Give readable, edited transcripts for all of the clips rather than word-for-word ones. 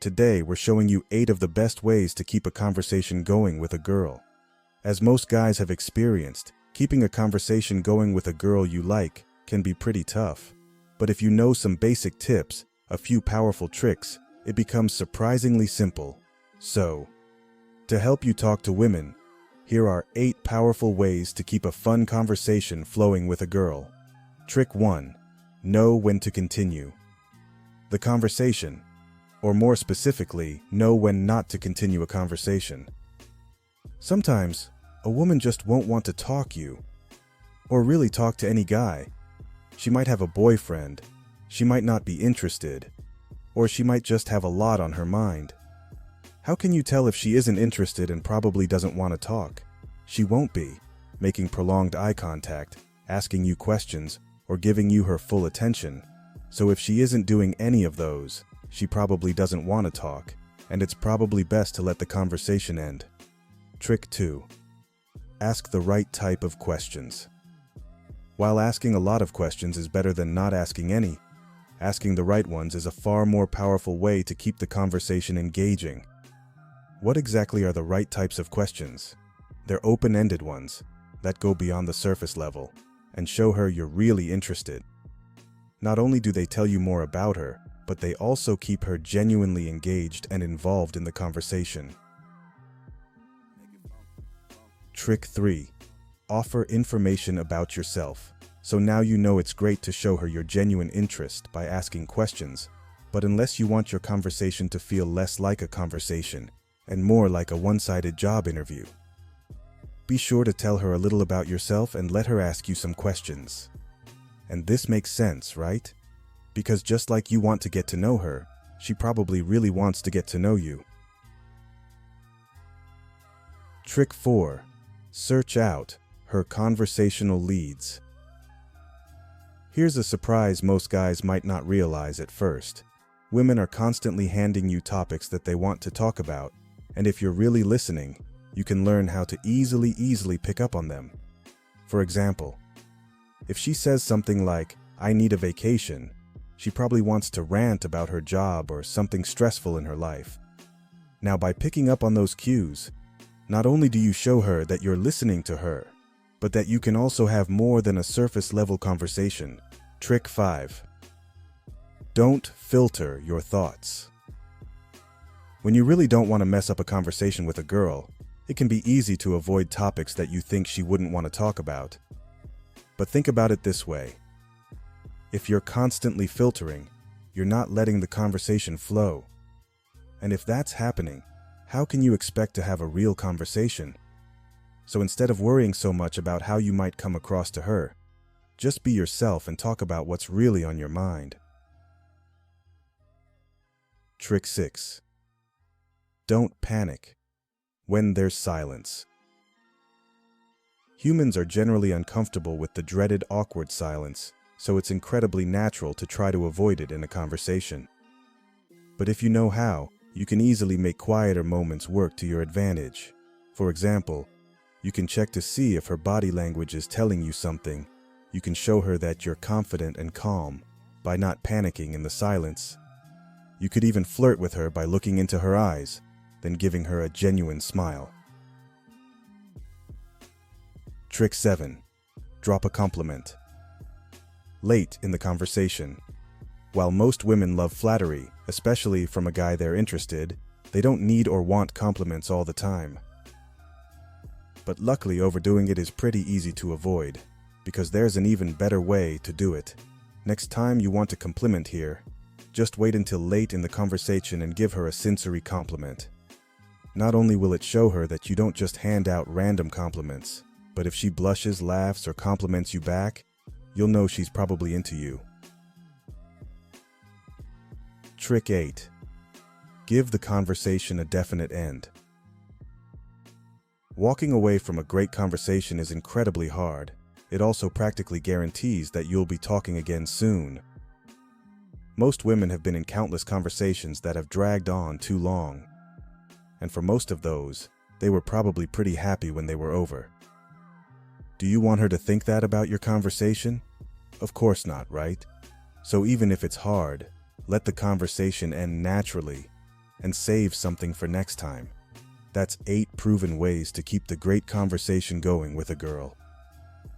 Today, we're showing you 8 of the best ways to keep a conversation going with a girl. As most guys have experienced, keeping a conversation going with a girl you like can be pretty tough. But if you know some basic tips, a few powerful tricks, it becomes surprisingly simple. So, to help you talk to women, here are 8 powerful ways to keep a fun conversation flowing with a girl. Trick 1. Know when to continue the conversation, or more specifically, know when not to continue a conversation. Sometimes, a woman just won't want to talk you, or really talk to any guy. She might have a boyfriend, she might not be interested, or she might just have a lot on her mind. How can you tell if she isn't interested and probably doesn't want to talk? She won't be making prolonged eye contact, asking you questions, or giving you her full attention. So if she isn't doing any of those, she probably doesn't want to talk, and it's probably best to let the conversation end. Trick 2. Ask the right type of questions. While asking a lot of questions is better than not asking any, asking the right ones is a far more powerful way to keep the conversation engaging. What exactly are the right types of questions? They're open-ended ones that go beyond the surface level and show her you're really interested. Not only do they tell you more about her, but they also keep her genuinely engaged and involved in the conversation. Trick 3. Offer information about yourself. So now you know it's great to show her your genuine interest by asking questions, but unless you want your conversation to feel less like a conversation and more like a one-sided job interview, be sure to tell her a little about yourself and let her ask you some questions. And this makes sense, right? Because just like you want to get to know her, she probably really wants to get to know you. Trick 4. Search out her conversational leads. Here's a surprise most guys might not realize at first. Women are constantly handing you topics that they want to talk about, and if you're really listening, you can learn how to easily pick up on them. For example, if she says something like, "I need a vacation," she probably wants to rant about her job or something stressful in her life. Now, by picking up on those cues, not only do you show her that you're listening to her, but that you can also have more than a surface-level conversation. Trick 5. Don't filter your thoughts. When you really don't want to mess up a conversation with a girl, it can be easy to avoid topics that you think she wouldn't want to talk about. But think about it this way. If you're constantly filtering, you're not letting the conversation flow. And if that's happening, how can you expect to have a real conversation? So instead of worrying so much about how you might come across to her, just be yourself and talk about what's really on your mind. Trick 6. Don't panic when there's silence. Humans are generally uncomfortable with the dreaded awkward silence, so it's incredibly natural to try to avoid it in a conversation. But if you know how, you can easily make quieter moments work to your advantage. For example, you can check to see if her body language is telling you something. You can show her that you're confident and calm by not panicking in the silence. You could even flirt with her by looking into her eyes, then giving her a genuine smile. Trick 7. Drop a compliment late in the conversation. While most women love flattery, especially from a guy they're interested, they don't need or want compliments all the time. But luckily, overdoing it is pretty easy to avoid, because there's an even better way to do it. Next time you want to compliment here, just wait until late in the conversation and give her a sincere compliment. Not only will it show her that you don't just hand out random compliments, but if she blushes, laughs, or compliments you back, you'll know she's probably into you. Trick 8. Give the conversation a definite end. Walking away from a great conversation is incredibly hard. It also practically guarantees that you'll be talking again soon. Most women have been in countless conversations that have dragged on too long. And for most of those, they were probably pretty happy when they were over. Do you want her to think that about your conversation? Of course not, right? So even if it's hard, let the conversation end naturally. and save something for next time. That's 8 proven ways to keep the great conversation going with a girl.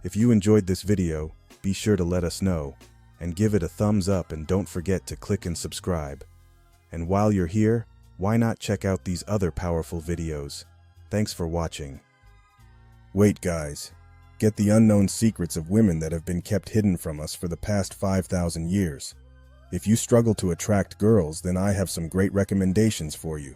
If you enjoyed this video, be sure to let us know, and give it a thumbs up, and don't forget to click and subscribe. And while you're here, why not check out these other powerful videos? Thanks for watching. Wait, guys. Get the unknown secrets of women that have been kept hidden from us for the past 5,000 years. If you struggle to attract girls, then I have some great recommendations for you.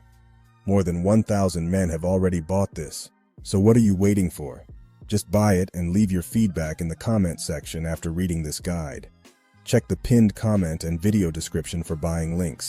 More than 1,000 men have already bought this. So what are you waiting for? Just buy it and leave your feedback in the comment section after reading this guide. Check the pinned comment and video description for buying links.